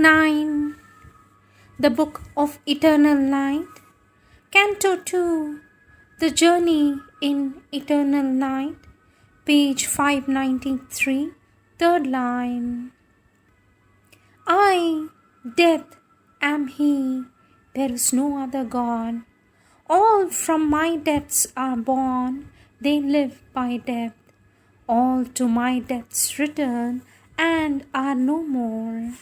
9. The Book of Eternal Night. Canto 2. The Journey in Eternal Night. Page 593. Third line. I, death, am he. There is no other God. All from my depths are born. They live by death. All to my depths return and are no more.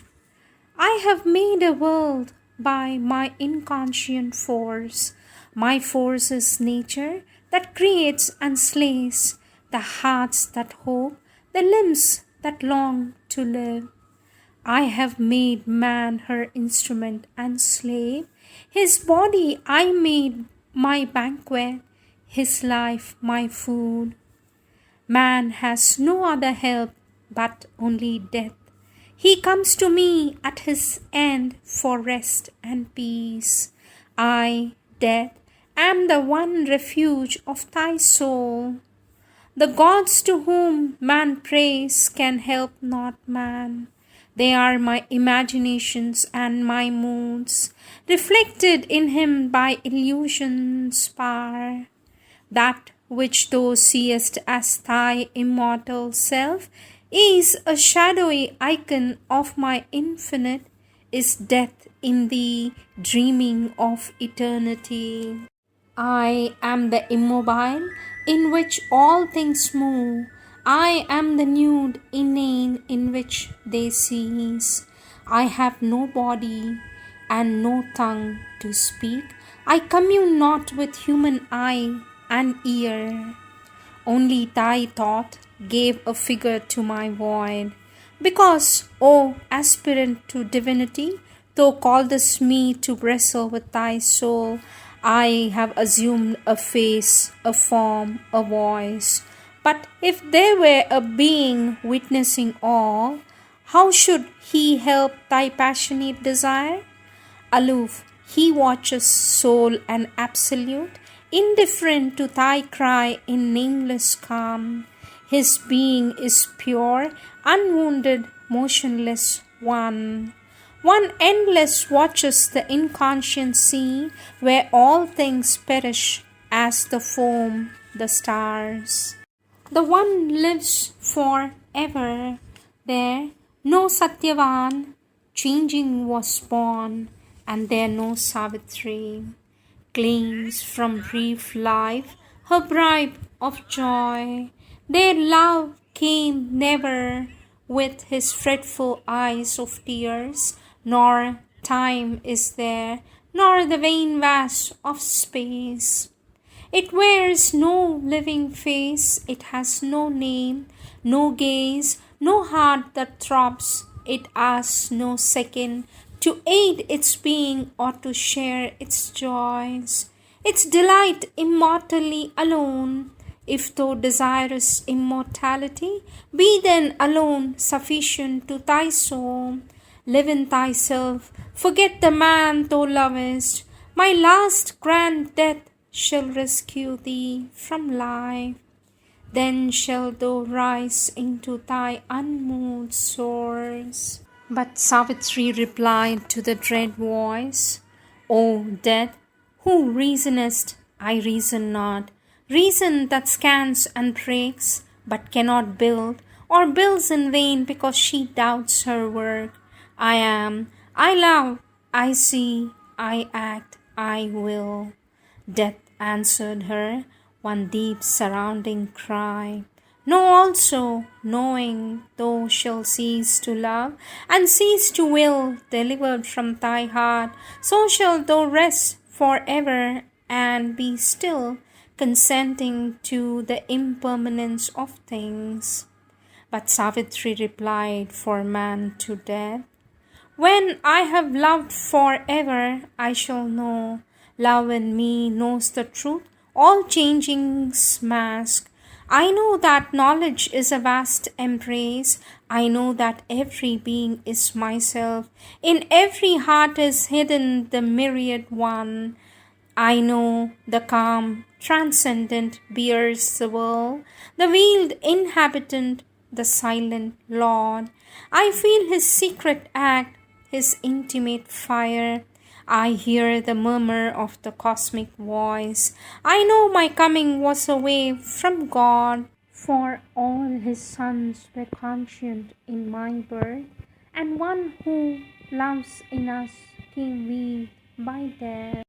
I have made a world by my inconscient force. My force is nature that creates and slays, the hearts that hope, the limbs that long to live. I have made man her instrument and slave. His body I made my banquet, his life my food. Man has no other help but only death. He comes to me at his end for rest and peace. I, death, am the one refuge of thy soul. The gods to whom man prays can help not man. They are my imaginations and my moods, reflected in him by illusion's power. That which thou seest as thy immortal self is a shadowy icon of my infinite, is death in thee dreaming of eternity. I am the immobile in which all things move. I am the nude inane in which they cease. I have no body and no tongue to speak. I commune not with human eye and ear. Only thy thought gave a figure to my void. Because, O aspirant to divinity, thou callest me to wrestle with thy soul, I have assumed a face, a form, a voice. But if there were a being witnessing all, how should he help thy passionate desire? Aloof, he watches soul and absolute, indifferent to thy cry in nameless calm. His being is pure, unwounded, motionless, one. One endless watches the inconscient sea, where all things perish as the foam, the stars. The one lives for ever. There no Satyavan, changing was born, and there no Savitri claims from brief life her bribe of joy. Their love came never with his fretful eyes of tears, nor time is there, nor the vain vast of space. It wears no living face, it has no name, no gaze, no heart that throbs. It asks no second to aid its being or to share its joys. Its delight immortally alone. If thou desirest immortality, be then alone sufficient to thy soul. Live in thyself, forget the man thou lovest. My last grand death shall rescue thee from life. Then shalt thou rise into thy unmoved source. But Savitri replied to the dread voice, O death, who reasonest, I reason not. Reason that scans and breaks, but cannot build, or builds in vain because she doubts her work. I am, I love, I see, I act, I will. Death answered her, one deep surrounding cry. Know also, knowing, thou shalt cease to love, and cease to will, delivered from thy heart, so shalt thou rest for ever, and be still, consenting to the impermanence of things. But Savitri replied for man to death, when I have loved for ever, I shall know. Love in me knows the truth, all changing's mask. I know that knowledge is a vast embrace. I know that every being is myself. In every heart is hidden the myriad one. I know the calm, transcendent bears the world, the veiled inhabitant, the silent Lord. I feel his secret act, his intimate fire. I hear the murmur of the cosmic voice. I know my coming was a way from God. For all his sons were conscient in my birth, and one who loves in us came weaned by death.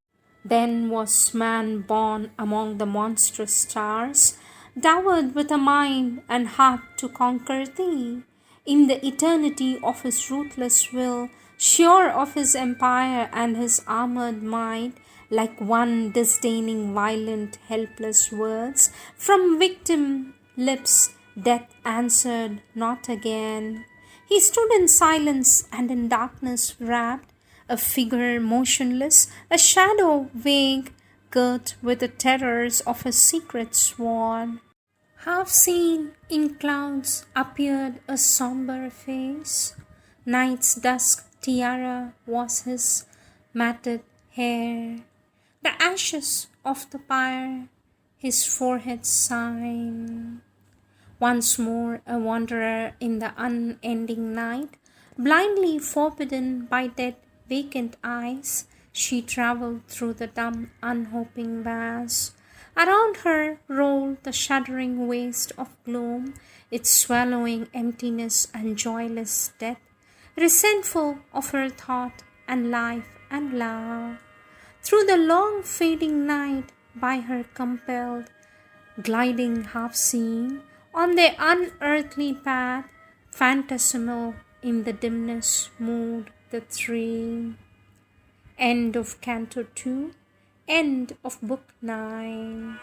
Then was man born among the monstrous stars, dowered with a mind and heart to conquer thee. In the eternity of his ruthless will, sure of his empire and his armored might, like one disdaining violent, helpless words, from victim lips death answered not again. He stood in silence and in darkness wrapped, a figure motionless, a shadow vague, girt with the terrors of a secret sworn. Half seen in clouds appeared a sombre face. Night's dusk tiara was his matted hair. The ashes of the pyre his forehead sign. Once more a wanderer in the unending night, blindly forbidden by dead vacant eyes, she travelled through the dumb unhoping vast. Around her rolled the shuddering waste of gloom, its swallowing emptiness and joyless death, resentful of her thought and life and love. Through the long fading night by her compelled, gliding half seen, on their unearthly path, phantasmal in the dimness moved the three. End of Canto 2, end of Book 9.